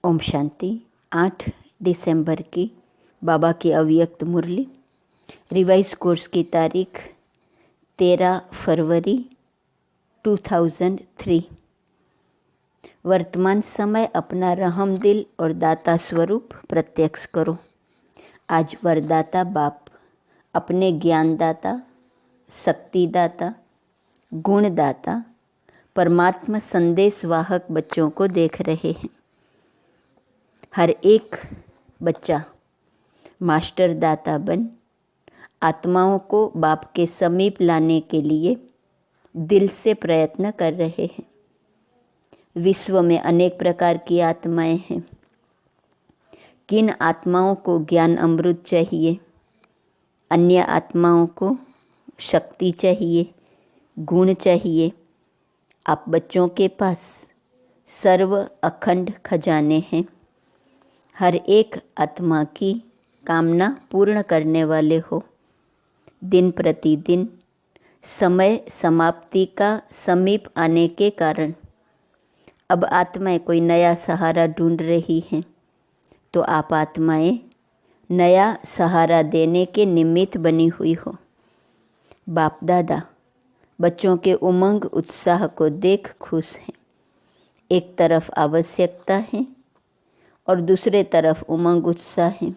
ओम शांति। 8 दिसंबर की बाबा की अव्यक्त मुरली। रिवाइज कोर्स की तारीख 13 फरवरी 2003। वर्तमान समय अपना रहम दिल और दाता स्वरूप प्रत्यक्ष करो। आज वरदाता बाप अपने ज्ञानदाता, शक्तिदाता, गुणदाता, परमात्मा संदेश वाहक बच्चों को देख रहे हैं। हर एक बच्चा मास्टर दाता बन आत्माओं को बाप के समीप लाने के लिए दिल से प्रयत्न कर रहे हैं। विश्व में अनेक प्रकार की आत्माएं हैं। किन आत्माओं को ज्ञान अमृत चाहिए, अन्य आत्माओं को शक्ति चाहिए, गुण चाहिए। आप बच्चों के पास सर्व अखंड खजाने हैं। हर एक आत्मा की कामना पूर्ण करने वाले हो। दिन प्रतिदिन समय समाप्ति का समीप आने के कारण अब आत्माएं कोई नया सहारा ढूंढ रही हैं, तो आप आत्माएं नया सहारा देने के निमित्त बनी हुई हो। बाप दादा बच्चों के उमंग उत्साह को देख खुश हैं। एक तरफ आवश्यकता है और दूसरे तरफ उमंग उत्साह है।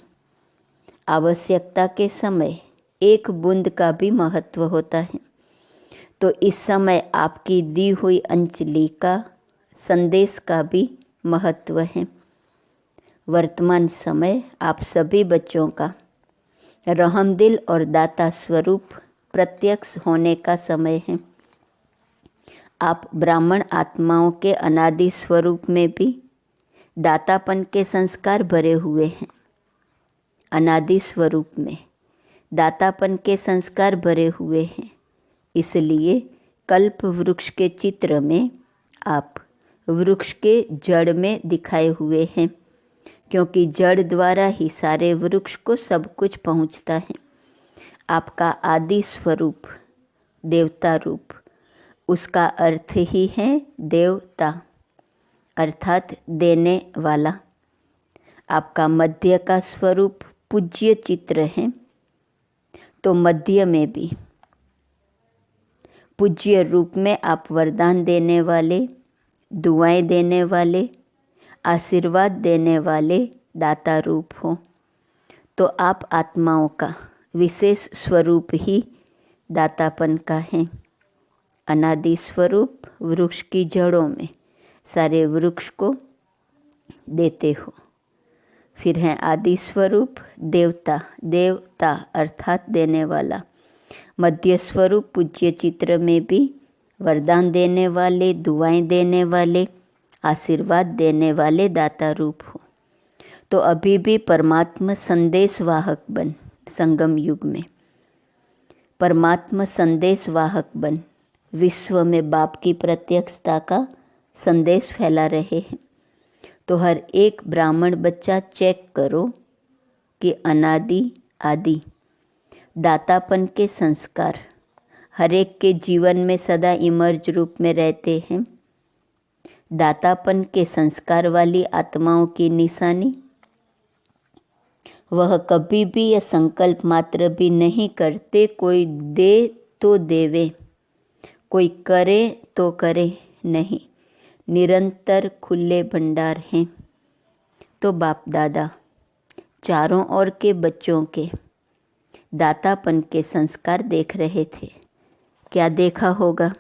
आवश्यकता के समय एक बूंद का भी महत्व होता है, तो इस समय आपकी दी हुई अंजलि का संदेश का भी महत्व है। वर्तमान समय आप सभी बच्चों का रहमदिल और दाता स्वरूप प्रत्यक्ष होने का समय है। आप ब्राह्मण आत्माओं के अनादि स्वरूप में भी दातापन के संस्कार भरे हुए हैं। अनादि स्वरूप में दातापन के संस्कार भरे हुए हैं। इसलिए कल्प वृक्ष के चित्र में आप वृक्ष के जड़ में दिखाए हुए हैं, क्योंकि जड़ द्वारा ही सारे वृक्ष को सब कुछ पहुंचता है। आपका आदि स्वरूप देवता रूप, उसका अर्थ ही है देवता, अर्थात देने वाला। आपका मध्य का स्वरूप पूज्य चित्र है, तो मध्य में भी पूज्य रूप में आप वरदान देने वाले, दुआएं देने वाले, आशीर्वाद देने वाले दाता रूप हो। तो आप आत्माओं का विशेष स्वरूप ही दातापन का है। अनादि स्वरूप वृक्ष की जड़ों में सारे वृक्ष को देते हो। फिर है आदि स्वरूप देवता, देवता अर्थात देने वाला। मध्य स्वरूप पूज्य चित्र में भी वरदान देने वाले, दुआएं देने वाले, आशीर्वाद देने वाले दाता रूप हो। तो अभी भी परमात्मा संदेश वाहक बन, संगम युग में परमात्मा संदेश वाहक बन विश्व में बाप की प्रत्यक्षता का संदेश फैला रहे हैं। तो हर एक ब्राह्मण बच्चा चेक करो कि अनादि आदि दातापन के संस्कार हर एक के जीवन में सदा इमर्ज रूप में रहते हैं। दातापन के संस्कार वाली आत्माओं की निशानी, वह कभी भी यह संकल्प मात्र भी नहीं करते कोई दे तो देवे, कोई करे तो करे नहीं। निरंतर खुले भंडार हैं। तो बाप दादा चारों ओर के बच्चों के दातापन के संस्कार देख रहे थे। क्या देखा होगा?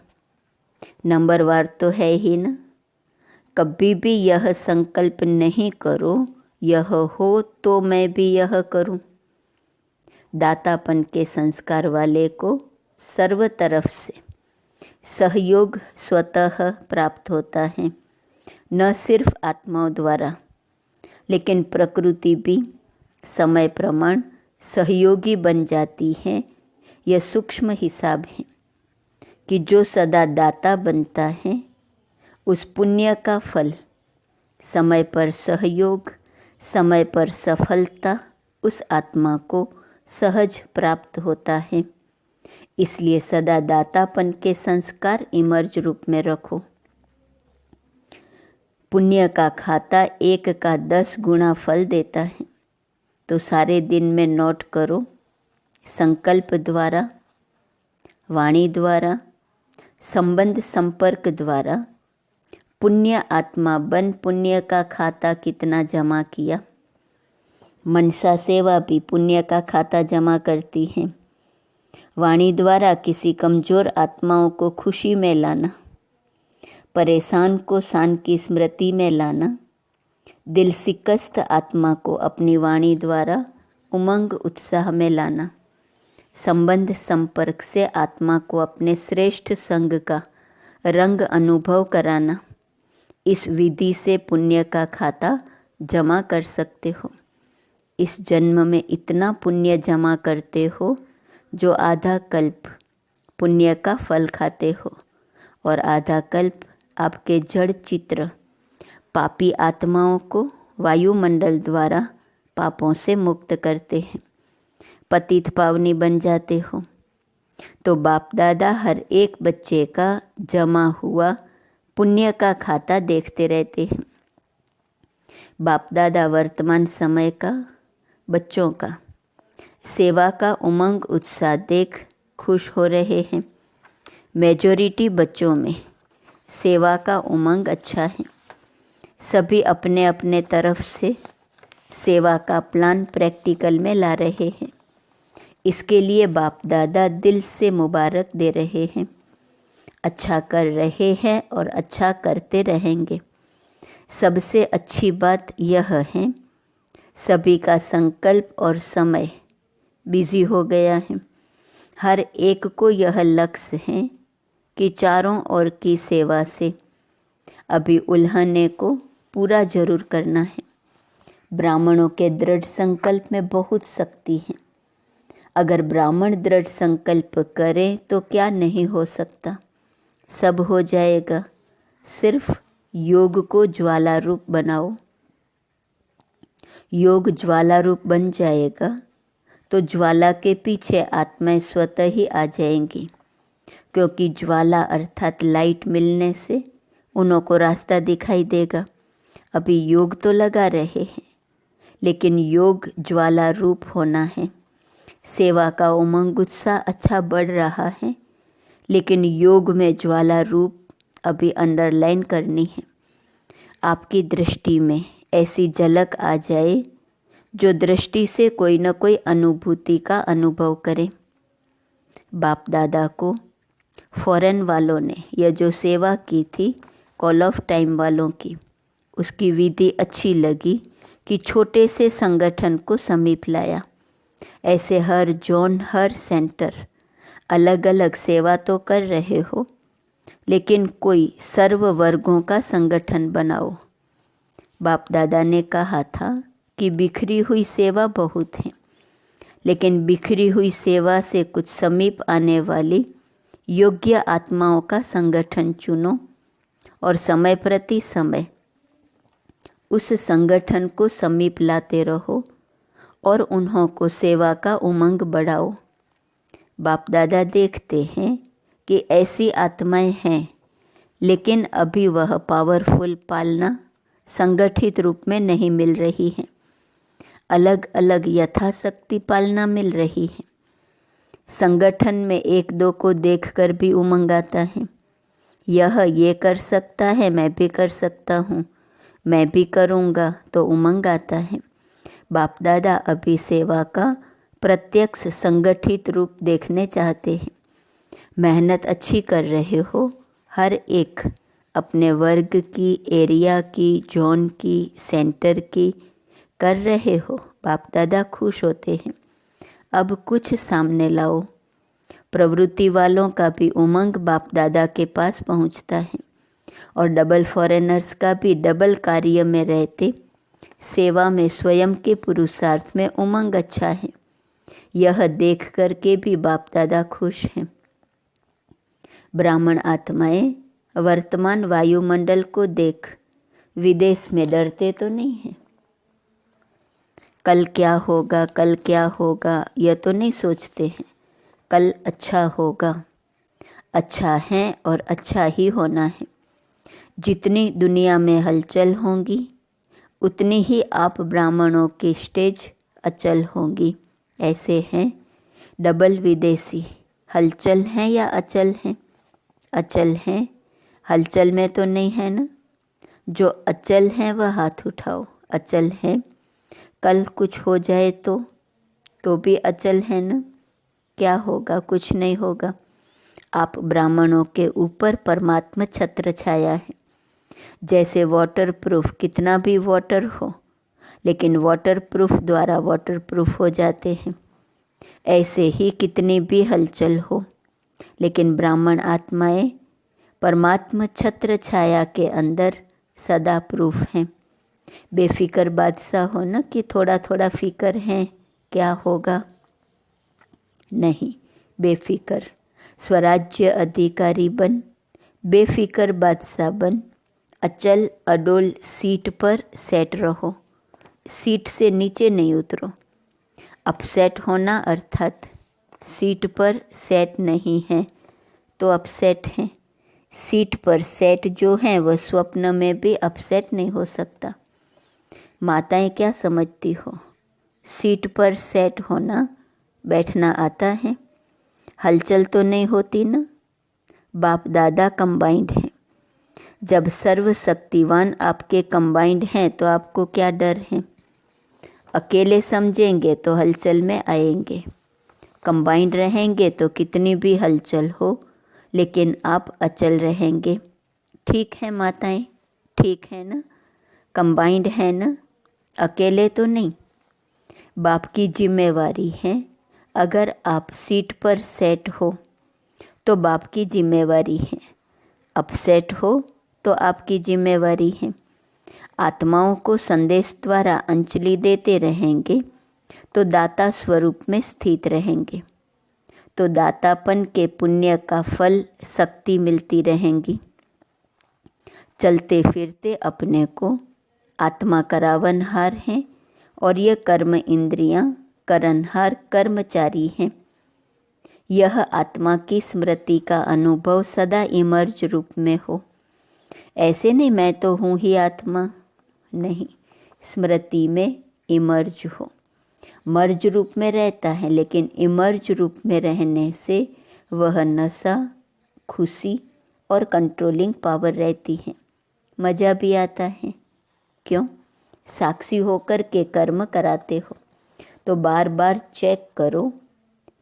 नंबरवार तो है ही ना। कभी भी यह संकल्प नहीं करो यह हो तो मैं भी यह करूं। दातापन के संस्कार वाले को सर्व तरफ से सहयोग स्वतः प्राप्त होता है। न सिर्फ आत्माओं द्वारा, लेकिन प्रकृति भी समय प्रमाण सहयोगी बन जाती है। यह सूक्ष्म हिसाब है कि जो सदा दाता बनता है उस पुण्य का फल समय पर सहयोग, समय पर सफलता उस आत्मा को सहज प्राप्त होता है। इसलिए सदा दातापन के संस्कार इमर्ज रूप में रखो। पुण्य का खाता 1 का 10 गुना फल देता है। तो सारे दिन में नोट करो, संकल्प द्वारा, वाणी द्वारा, संबंध संपर्क द्वारा पुण्य आत्मा बन पुण्य का खाता कितना जमा किया। मनसा सेवा भी पुण्य का खाता जमा करती है। वाणी द्वारा किसी कमज़ोर आत्माओं को खुशी में लाना, परेशान को शान की स्मृति में लाना, दिल शिकस्त आत्मा को अपनी वाणी द्वारा उमंग उत्साह में लाना, संबंध संपर्क से आत्मा को अपने श्रेष्ठ संग का रंग अनुभव कराना। इस विधि से पुण्य का खाता जमा कर सकते हो। इस जन्म में इतना पुण्य जमा करते हो जो आधा कल्प पुण्य का फल खाते हो, और आधा कल्प आपके जड़ चित्र पापी आत्माओं को वायुमंडल द्वारा पापों से मुक्त करते हैं। पतित पावनी बन जाते हो। तो बाप दादा हर एक बच्चे का जमा हुआ पुण्य का खाता देखते रहते हैं। बाप दादा वर्तमान समय का बच्चों का सेवा का उमंग उत्साह देख खुश हो रहे हैं। मेजॉरिटी बच्चों में सेवा का उमंग अच्छा है। सभी अपने अपने तरफ से सेवा का प्लान प्रैक्टिकल में ला रहे हैं। इसके लिए बाप दादा दिल से मुबारक दे रहे हैं। अच्छा कर रहे हैं और अच्छा करते रहेंगे। सबसे अच्छी बात यह है, सभी का संकल्प और समय बिजी हो गया है। हर एक को यह लक्ष्य है कि चारों ओर की सेवा से अभी उल्हने को पूरा जरूर करना है। ब्राह्मणों के दृढ़ संकल्प में बहुत शक्ति है। अगर ब्राह्मण दृढ़ संकल्प करें तो क्या नहीं हो सकता, सब हो जाएगा। सिर्फ योग को ज्वाला रूप बनाओ। योग ज्वाला रूप बन जाएगा तो ज्वाला के पीछे आत्माएं स्वतः ही आ जाएंगी, क्योंकि ज्वाला अर्थात लाइट मिलने से उन्हों को रास्ता दिखाई देगा। अभी योग तो लगा रहे हैं, लेकिन योग ज्वाला रूप होना है। सेवा का उमंग उत्साह अच्छा बढ़ रहा है, लेकिन योग में ज्वाला रूप अभी अंडरलाइन करनी है। आपकी दृष्टि में ऐसी झलक आ जाए जो दृष्टि से कोई न कोई अनुभूति का अनुभव करे। बाप दादा को फॉरेन वालों ने यह जो सेवा की थी कॉल ऑफ टाइम वालों की, उसकी विधि अच्छी लगी कि छोटे से संगठन को समीप लाया। ऐसे हर जोन, हर सेंटर अलग अलग सेवा तो कर रहे हो, लेकिन कोई सर्व वर्गों का संगठन बनाओ। बाप दादा ने कहा था कि बिखरी हुई सेवा बहुत है, लेकिन बिखरी हुई सेवा से कुछ समीप आने वाली योग्य आत्माओं का संगठन चुनो और समय प्रति समय उस संगठन को समीप लाते रहो और उन्हों को सेवा का उमंग बढ़ाओ। बाप दादा देखते हैं कि ऐसी आत्माएं हैं, लेकिन अभी वह पावरफुल पालना संगठित रूप में नहीं मिल रही है। अलग अलग यथाशक्ति पालना मिल रही है। संगठन में एक दो को देखकर भी उमंग आता है। यह ये कर सकता है, मैं भी कर सकता हूँ, मैं भी करूँगा, तो उमंग आता है। बाप दादा अभी सेवा का प्रत्यक्ष संगठित रूप देखने चाहते हैं। मेहनत अच्छी कर रहे हो, हर एक अपने वर्ग की, एरिया की, जोन की, सेंटर की कर रहे हो। बाप दादा खुश होते हैं। अब कुछ सामने लाओ। प्रवृत्ति वालों का भी उमंग बाप दादा के पास पहुंचता है, और डबल फॉरेनर्स का भी डबल कार्य में रहते सेवा में स्वयं के पुरुषार्थ में उमंग अच्छा है। यह देख कर के भी बाप दादा खुश हैं। ब्राह्मण आत्माएं वर्तमान वायुमंडल को देख विदेश में डरते तो नहीं हैं। कल क्या होगा, कल क्या होगा, यह तो नहीं सोचते हैं। कल अच्छा होगा, अच्छा है और अच्छा ही होना है। जितनी दुनिया में हलचल होंगी उतनी ही आप ब्राह्मणों की स्टेज अचल होंगी। ऐसे हैं डबल विदेशी, हलचल हैं या अचल हैं? अचल हैं। हलचल में तो नहीं है ना? जो अचल हैं वह हाथ उठाओ। अचल हैं। कल कुछ हो जाए तो भी अचल है ना? क्या होगा? कुछ नहीं होगा। आप ब्राह्मणों के ऊपर परमात्मा छत्र छाया है। जैसे वाटर प्रूफ, कितना भी वाटर हो लेकिन वाटर प्रूफ द्वारा वाटर प्रूफ हो जाते हैं, ऐसे ही कितनी भी हलचल हो लेकिन ब्राह्मण आत्माएं परमात्मा छत्र छाया के अंदर सदा प्रूफ हैं। बेफिक्र बादशाह हो ना कि थोड़ा थोड़ा फिक्र है क्या होगा? नहीं, बेफिक्र स्वराज्य अधिकारी बन, बेफिक्र बादशाह बन, अचल अडोल सीट पर सेट रहो, सीट से नीचे नहीं उतरो। अपसेट होना अर्थात सीट पर सेट नहीं है तो अपसेट हैं। सीट पर सेट जो हैं वह स्वप्न में भी अपसेट नहीं हो सकता। माताएं क्या समझती हो? सीट पर सेट होना, बैठना आता है, हलचल तो नहीं होती ना? बाप दादा कंबाइंड हैं। जब सर्वशक्तिवान आपके कंबाइंड हैं तो आपको क्या डर है? अकेले समझेंगे तो हलचल में आएंगे, कंबाइंड रहेंगे तो कितनी भी हलचल हो लेकिन आप अचल रहेंगे। ठीक है माताएं? ठीक है ना? कंबाइंड है ना? अकेले तो नहीं। बाप की जिम्मेवारी है। अगर आप सीट पर सेट हो तो बाप की जिम्मेवारी है, अपसेट हो तो आपकी जिम्मेवारी है। आत्माओं को संदेश द्वारा अंजलि देते रहेंगे तो दाता स्वरूप में स्थित रहेंगे, तो दातापन के पुण्य का फल शक्ति मिलती रहेंगी। चलते फिरते अपने को आत्मा करावनहार हैं और ये कर्म इंद्रियां करनहार कर्मचारी हैं। यह आत्मा की स्मृति का अनुभव सदा इमर्ज रूप में हो। ऐसे नहीं मैं तो हूँ ही आत्मा, नहीं, स्मृति में इमर्ज हो। मर्ज रूप में रहता है लेकिन इमर्ज रूप में रहने से वह नशा, खुशी और कंट्रोलिंग पावर रहती है। मज़ा भी आता है। क्यों? साक्षी होकर के कर्म कराते हो तो बार बार चेक करो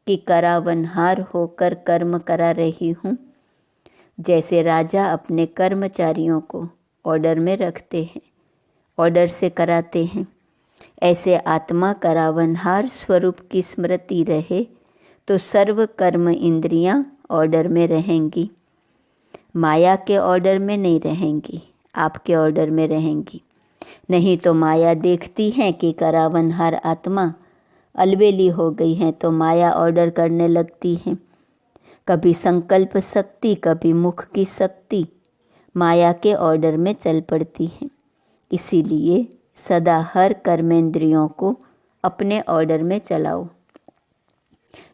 कि करावनहार होकर कर्म करा रही हूँ। जैसे राजा अपने कर्मचारियों को ऑर्डर में रखते हैं, ऑर्डर से कराते हैं, ऐसे आत्मा करावनहार स्वरूप की स्मृति रहे तो सर्व कर्म इंद्रियां ऑर्डर में रहेंगी। माया के ऑर्डर में नहीं रहेंगी, आपके ऑर्डर में रहेंगी। नहीं तो माया देखती है कि करावनहार आत्मा अलबेली हो गई है तो माया ऑर्डर करने लगती है। कभी संकल्प शक्ति, कभी मुख की शक्ति माया के ऑर्डर में चल पड़ती है। इसीलिए सदा हर कर्मेंद्रियों को अपने ऑर्डर में चलाओ।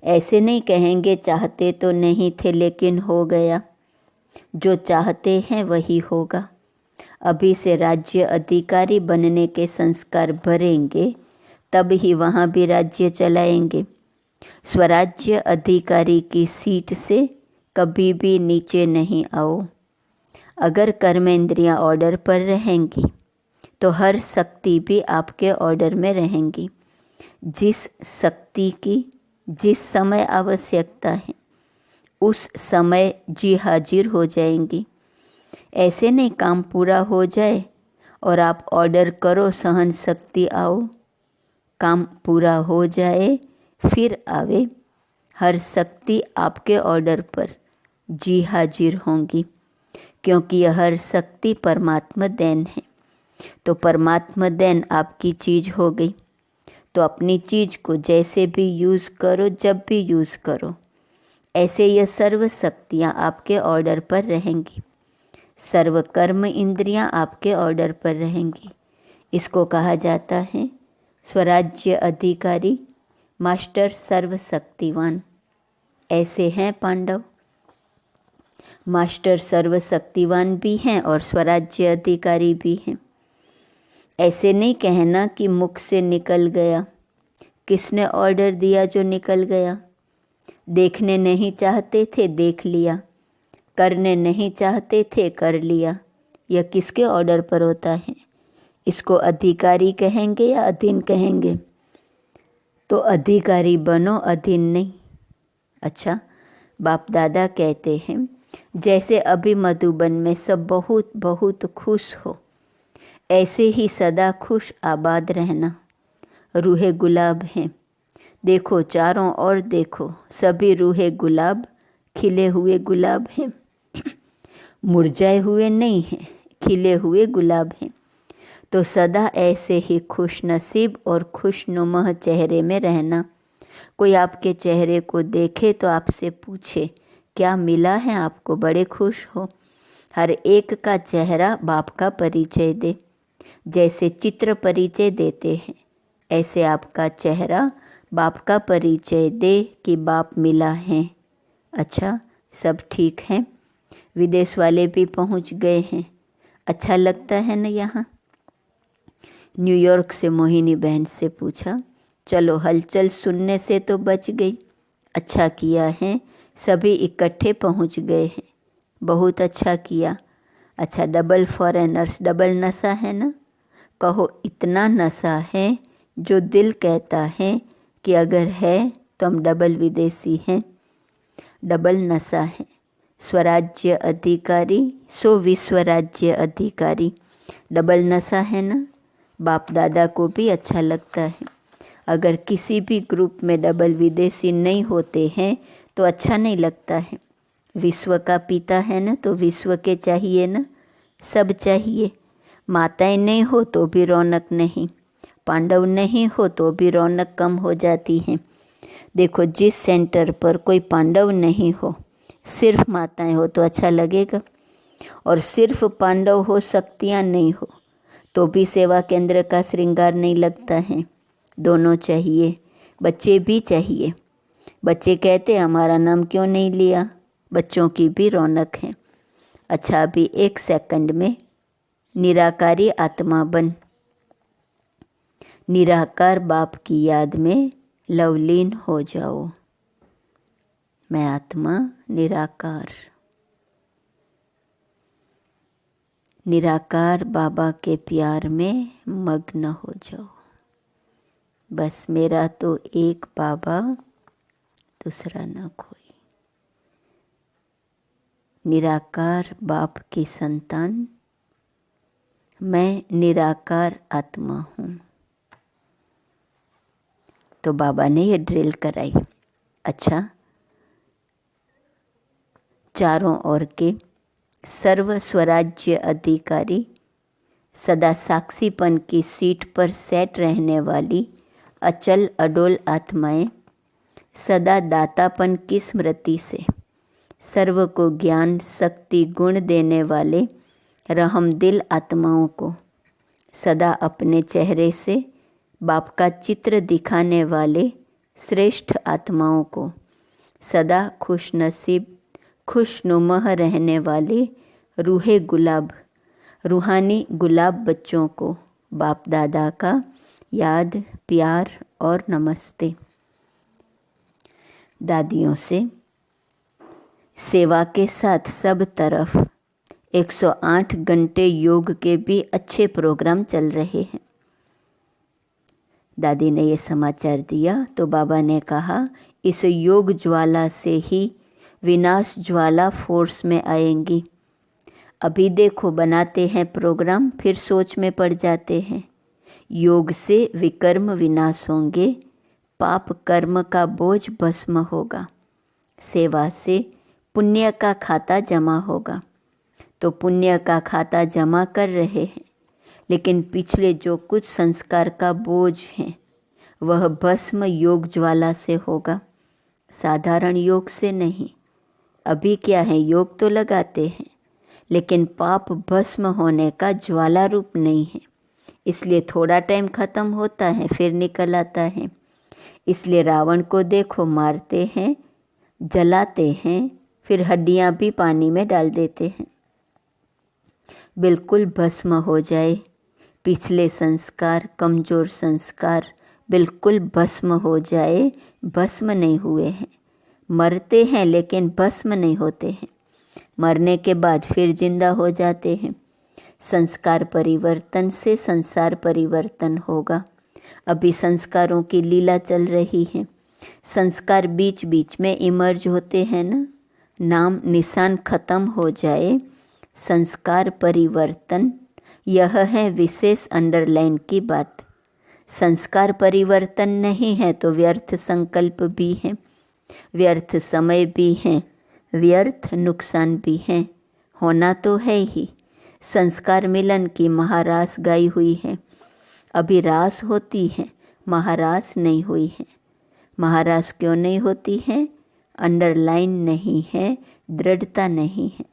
ऐसे नहीं कहेंगे चाहते तो नहीं थे लेकिन हो गया। जो चाहते हैं वही होगा। अभी से राज्य अधिकारी बनने के संस्कार भरेंगे तब ही वहाँ भी राज्य चलाएंगे। स्वराज्य अधिकारी की सीट से कभी भी नीचे नहीं आओ। अगर कर्मेंद्रियां ऑर्डर पर रहेंगी तो हर शक्ति भी आपके ऑर्डर में रहेंगी। जिस शक्ति की जिस समय आवश्यकता है उस समय जी हाजिर हो जाएंगी। ऐसे नहीं काम पूरा हो जाए और आप ऑर्डर करो सहन शक्ति आओ, काम पूरा हो जाए फिर आवे। हर शक्ति आपके ऑर्डर पर जी हाजिर होंगी क्योंकि यह हर शक्ति परमात्मा देन है। तो परमात्मा देन आपकी चीज़ हो गई तो अपनी चीज़ को जैसे भी यूज़ करो, जब भी यूज़ करो, ऐसे ये सर्व शक्तियाँ आपके ऑर्डर पर रहेंगी। सर्व कर्म इंद्रियाँ आपके ऑर्डर पर रहेंगी। इसको कहा जाता है स्वराज्य अधिकारी, मास्टर सर्वशक्तिवान। ऐसे हैं पांडव। मास्टर सर्वशक्तिवान भी हैं और स्वराज्य अधिकारी भी हैं। ऐसे नहीं कहना कि मुख से निकल गया। किसने ऑर्डर दिया जो निकल गया? देखने नहीं चाहते थे, देख लिया। करने नहीं चाहते थे, कर लिया। यह किसके ऑर्डर पर होता है? इसको अधिकारी कहेंगे या अधीन कहेंगे? तो अधिकारी बनो, अधीन नहीं। अच्छा, बाप दादा कहते हैं जैसे अभी मधुबन में सब बहुत बहुत खुश हो, ऐसे ही सदा खुश आबाद रहना। रूहे गुलाब हैं, देखो चारों ओर देखो, सभी रूहे गुलाब खिले हुए गुलाब हैं। मुरझाए हुए नहीं हैं, खिले हुए गुलाब हैं। तो सदा ऐसे ही खुश नसीब और खुशनुमा चेहरे में रहना। कोई आपके चेहरे को देखे तो आपसे पूछे क्या मिला है आपको, बड़े खुश हो। हर एक का चेहरा बाप का परिचय दे। जैसे चित्र परिचय देते हैं, ऐसे आपका चेहरा बाप का परिचय दे कि बाप मिला है। अच्छा, सब ठीक है। विदेश वाले भी पहुंच गए हैं। अच्छा लगता है ना यहाँ? न्यूयॉर्क से मोहिनी बहन से पूछा, चलो हलचल सुनने से तो बच गई। अच्छा किया है, सभी इकट्ठे पहुंच गए हैं। बहुत अच्छा किया। अच्छा, डबल फॉरेनर्स, डबल नशा है ना? कहो इतना नशा है जो दिल कहता है कि अगर है तो हम डबल विदेशी हैं। डबल नशा है। स्वराज्य अधिकारी सो विश्व राज्य अधिकारी, डबल नशा है ना? बाप दादा को भी अच्छा लगता है। अगर किसी भी ग्रुप में डबल विदेशी नहीं होते हैं तो अच्छा नहीं लगता है। विश्व का पिता है ना, तो विश्व के चाहिए ना, सब चाहिए। माताएं नहीं हो तो भी रौनक नहीं, पांडव नहीं हो तो भी रौनक कम हो जाती है। देखो, जिस सेंटर पर कोई पांडव नहीं हो, सिर्फ माताएं हो तो अच्छा लगेगा, और सिर्फ पांडव हो, शक्तियाँ नहीं हो तो भी सेवा केंद्र का श्रृंगार नहीं लगता है। दोनों चाहिए, बच्चे भी चाहिए। बच्चे कहते हमारा नाम क्यों नहीं लिया? बच्चों की भी रौनक है। अच्छा, अभी 1 सेकंड में निराकारी आत्मा बन। निराकार बाप की याद में लवलीन हो जाओ। मैं आत्मा निराकार। निराकार बाबा के प्यार में मग्न हो जाओ। बस मेरा तो एक बाबा, दूसरा न कोई। निराकार बाप की संतान, मैं निराकार आत्मा हूँ। तो बाबा ने ये ड्रिल कराई। अच्छा, चारों ओर के सर्व स्वराज्य अधिकारी, सदा साक्षीपन की सीट पर सेट रहने वाली अचल अडोल आत्माएं, सदा दातापन की स्मृति से सर्व को ज्ञान शक्ति गुण देने वाले रहमदिल आत्माओं को, सदा अपने चेहरे से बाप का चित्र दिखाने वाले श्रेष्ठ आत्माओं को, सदा खुश नसीब खुशनुमा रहने वाले रूहे गुलाब, रूहानी गुलाब बच्चों को बाप दादा का याद, प्यार और नमस्ते। दादियों से सेवा के साथ सब तरफ 108 घंटे योग के भी अच्छे प्रोग्राम चल रहे हैं। दादी ने ये समाचार दिया तो बाबा ने कहा, इस योग ज्वाला से ही विनाश ज्वाला फोर्स में आएंगी। अभी देखो बनाते हैं प्रोग्राम, फिर सोच में पड़ जाते हैं। योग से विकर्म विनाश होंगे, पाप कर्म का बोझ भस्म होगा। सेवा से पुण्य का खाता जमा होगा। तो पुण्य का खाता जमा कर रहे हैं, लेकिन पिछले जो कुछ संस्कार का बोझ है वह भस्म योग ज्वाला से होगा, साधारण योग से नहीं। अभी क्या है, योग तो लगाते हैं लेकिन पाप भस्म होने का ज्वाला रूप नहीं है, इसलिए थोड़ा टाइम ख़त्म होता है फिर निकल आता है। इसलिए रावण को देखो, मारते हैं, जलाते हैं, फिर हड्डियाँ भी पानी में डाल देते हैं। बिल्कुल भस्म हो जाए, पिछले संस्कार, कमज़ोर संस्कार बिल्कुल भस्म हो जाए, भस्म नहीं हुए हैं। मरते हैं लेकिन भस्म नहीं होते हैं। मरने के बाद फिर जिंदा हो जाते हैं। संस्कार परिवर्तन से संसार परिवर्तन होगा। अभी संस्कारों की लीला चल रही है। संस्कार बीच बीच में इमर्ज होते हैं ना, नाम निशान खत्म हो जाए। संस्कार परिवर्तन, यह है विशेष अंडरलाइन की बात। संस्कार परिवर्तन नहीं है तो व्यर्थ संकल्प भी है, व्यर्थ समय भी है, व्यर्थ नुकसान भी है। होना तो है ही। संस्कार मिलन की महारास गाई हुई है। अभी रास होती है, महारास नहीं हुई है। महारास क्यों नहीं होती है? अंडरलाइन नहीं है, दृढ़ता नहीं है।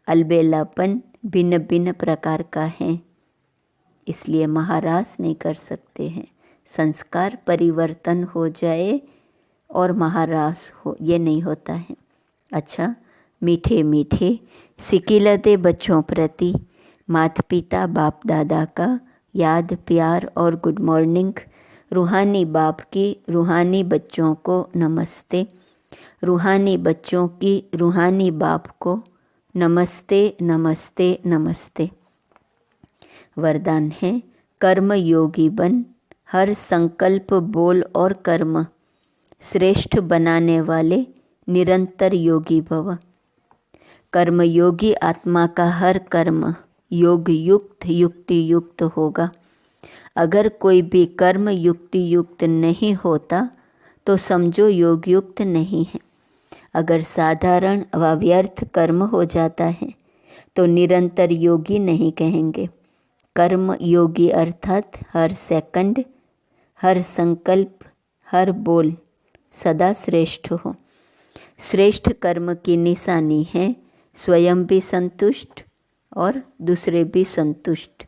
अलबेलापन भिन्न भिन्न प्रकार का है, इसलिए महारास नहीं कर सकते हैं। संस्कार परिवर्तन हो जाए और महारास हो, ये नहीं होता है। अच्छा, मीठे मीठे सिकिलते बच्चों प्रति माता पिता बाप दादा का याद, प्यार और गुड मॉर्निंग। रूहानी बाप की रूहानी बच्चों को नमस्ते। रूहानी बच्चों की रूहानी बाप को नमस्ते नमस्ते नमस्ते। वरदान है, कर्म योगी बन, हर संकल्प बोल और कर्म श्रेष्ठ बनाने वाले निरंतर योगी भव। कर्म योगी आत्मा का हर कर्म योग युक्त युक्ति युक्त होगा। अगर कोई भी कर्म युक्ति युक्त नहीं होता तो समझो योग युक्त नहीं है। अगर साधारण व व्यर्थ कर्म हो जाता है तो निरंतर योगी नहीं कहेंगे। कर्म योगी अर्थात हर सेकंड, हर संकल्प, हर बोल सदा श्रेष्ठ हो। श्रेष्ठ कर्म की निशानी है स्वयं भी संतुष्ट और दूसरे भी संतुष्ट।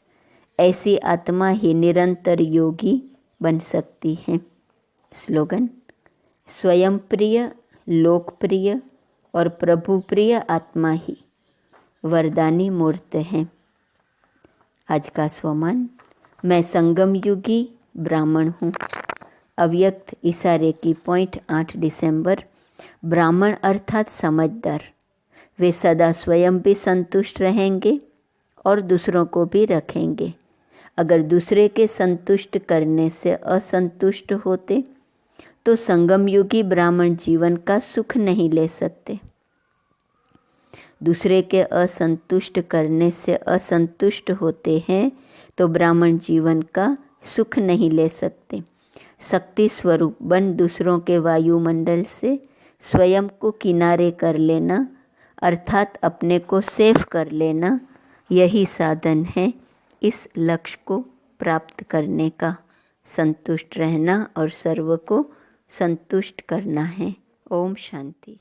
ऐसी आत्मा ही निरंतर योगी बन सकती है। स्लोगन, स्वयं प्रिय, लोकप्रिय और प्रभु प्रिय आत्मा ही वरदानी मूर्त है। आज का स्वमान, मैं संगम युगी ब्राह्मण हूँ। अव्यक्त इशारे की पॉइंट 8 दिसंबर। ब्राह्मण अर्थात समझदार। वे सदा स्वयं भी संतुष्ट रहेंगे और दूसरों को भी रखेंगे। अगर दूसरे के संतुष्ट करने से असंतुष्ट होते तो संगम युगी ब्राह्मण जीवन का सुख नहीं ले सकते। दूसरे के असंतुष्ट करने से असंतुष्ट होते हैं तो ब्राह्मण जीवन का सुख नहीं ले सकते। शक्ति स्वरूप बन दूसरों के वायुमंडल से स्वयं को किनारे कर लेना अर्थात अपने को सेफ कर लेना, यही साधन है इस लक्ष्य को प्राप्त करने का। संतुष्ट रहना और सर्व को संतुष्ट करना है। ओम शांति।